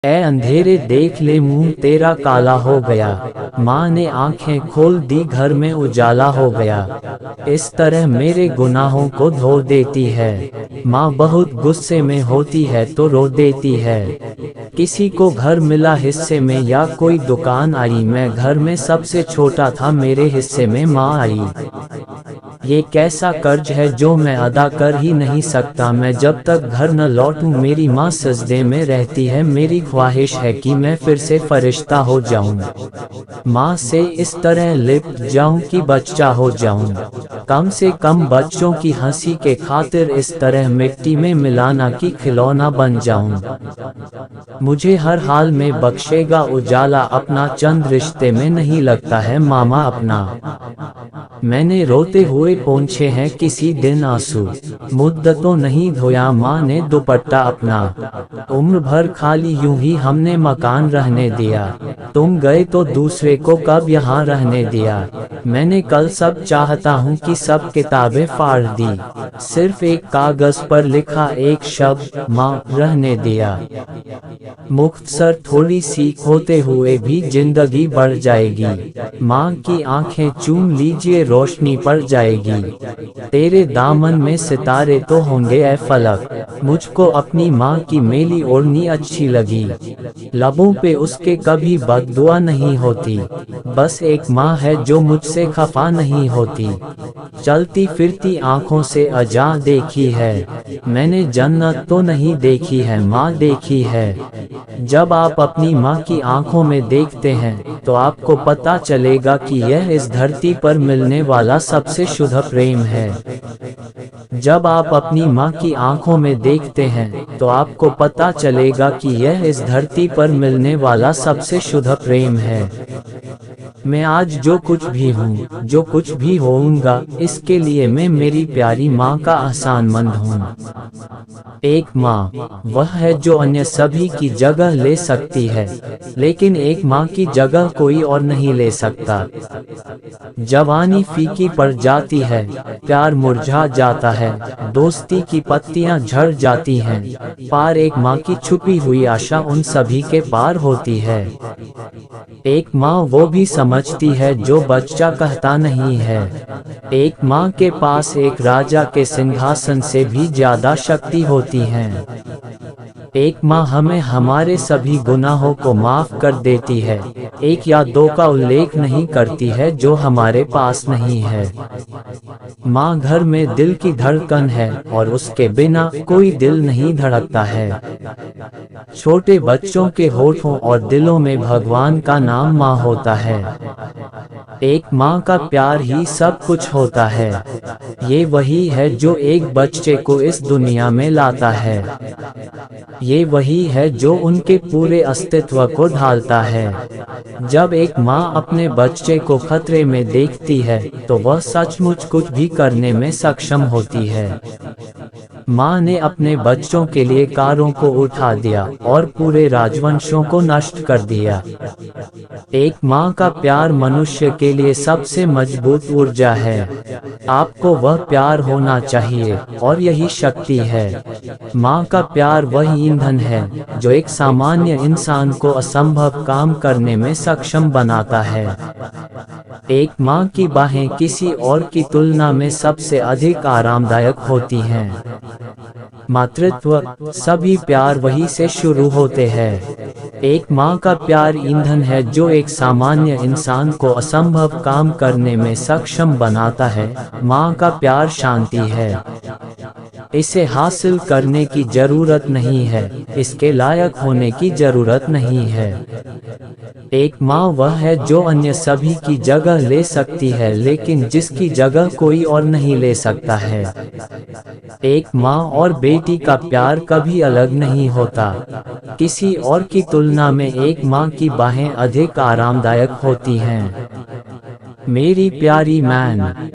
ऐ अंधेरे देख ले मुंह तेरा काला हो गया। माँ ने आंखें खोल दी घर में उजाला हो गया। इस तरह मेरे गुनाहों को धो देती है। माँ बहुत गुस्से में होती है तो रो देती है। किसी को घर मिला हिस्से में या कोई दुकान आई, मैं घर में सबसे छोटा था, मेरे हिस्से में माँ आई। ये कैसा कर्ज है जो मैं अदा कर ही नहीं सकता। मैं जब तक घर न लौटूं मेरी माँ सजदे में रहती है। मेरी ख्वाहिश है कि मैं फिर से फरिश्ता हो जाऊं, माँ से इस तरह लिपट जाऊं कि बच्चा हो जाऊं। कम से कम बच्चों की हंसी के खातिर इस तरह मिट्टी में मिलाना कि खिलौना बन जाऊं। मुझे हर हाल में बख्शेगा उजाला अपना, चंद रिश्ते में नहीं लगता है मामा अपना। मैंने रोते हुए पोंछे हैं किसी दिन आंसू, मुद्दतों नहीं धोया माँ ने दुपट्टा अपना। उम्र भर खाली यूं ही हमने मकान रहने दिया, तुम गए तो दूसरे को कब यहाँ रहने दिया। मैंने कल सब चाहता हूँ कि सब किताबें फाड़ दी, सिर्फ एक कागज पर लिखा एक शब्द माँ रहने दिया। मुख्तसर थोड़ी सीख होते हुए भी जिंदगी बढ़ जाएगी। माँ की आंखें चूम लीजिए रोशनी पड़ जाएगी। तेरे दामन में सितारे तो होंगे ऐ फलक, मुझको अपनी माँ की मेली ओढ़नी अच्छी लगी। लबों पे उसके कभी बददुआ नहीं होती, बस एक माँ है जो मुझसे खफा नहीं होती। चलती फिरती आंखों से अजा देखी है, मैंने जन्नत तो नहीं देखी है माँ देखी है। जब आप अपनी माँ की आंखों में देखते हैं तो आपको पता चलेगा कि यह इस धरती पर मिलने वाला सबसे शुद्ध प्रेम है। जब आप अपनी माँ की आंखों में देखते हैं तो आपको पता चलेगा कि यह इस धरती पर मिलने वाला सबसे शुद्ध प्रेम है। मैं आज जो कुछ भी हूँ, जो कुछ भी होऊंगा, इसके लिए मैं मेरी प्यारी माँ का एहसानमंद हूँ। एक माँ वह है जो अन्य सभी की जगह ले सकती है, लेकिन एक माँ की जगह कोई और नहीं ले सकता। जवानी फीकी पड़ जाती है, प्यार मुरझा जाता है, दोस्ती की पत्तियां झड़ जाती हैं, पार एक माँ की छुपी हुई आशा उन सभी के पार होती है। एक माँ वो भी समझती है जो बच्चा कहता नहीं है। एक माँ के पास एक राजा के सिंहासन से भी ज्यादा शक्ति होती है। एक माँ हमें हमारे सभी गुनाहों को माफ कर देती है, एक या दो का उल्लेख नहीं करती है जो हमारे पास नहीं है। माँ घर में दिल की धड़कन है और उसके बिना कोई दिल नहीं धड़कता है। छोटे बच्चों के होठों और दिलों में भगवान का नाम माँ होता है। एक माँ का प्यार ही सब कुछ होता है। ये वही है जो एक बच्चे को इस दुनिया में लाता है। ये वही है जो उनके पूरे अस्तित्व को ढालता है। जब एक माँ अपने बच्चे को खतरे में देखती है तो वह सचमुच कुछ भी करने में सक्षम होती है। माँ ने अपने बच्चों के लिए कारों को उठा दिया और पूरे राजवंशों को नष्ट कर दिया। एक माँ का प्यार मनुष्य के लिए सबसे मजबूत ऊर्जा है। आपको वह प्यार होना चाहिए और यही शक्ति है। माँ का प्यार वही ईंधन है जो एक सामान्य इंसान को असंभव काम करने में सक्षम बनाता है। एक माँ की बाहें किसी और की तुलना में सबसे अधिक आरामदायक होती हैं। मातृत्व सभी प्यार वही से शुरू होते हैं। एक माँ का प्यार ईंधन है जो एक सामान्य इंसान को असंभव काम करने में सक्षम बनाता है। माँ का प्यार शांति है। इसे हासिल करने की जरूरत नहीं है, इसके लायक होने की जरूरत नहीं है। एक माँ वह है जो अन्य सभी की जगह ले सकती है, लेकिन जिसकी जगह कोई और नहीं ले सकता है। एक माँ और बेटी का प्यार कभी अलग नहीं होता। किसी और की तुलना में एक माँ की बाहें अधिक आरामदायक होती हैं। मेरी प्यारी मैन।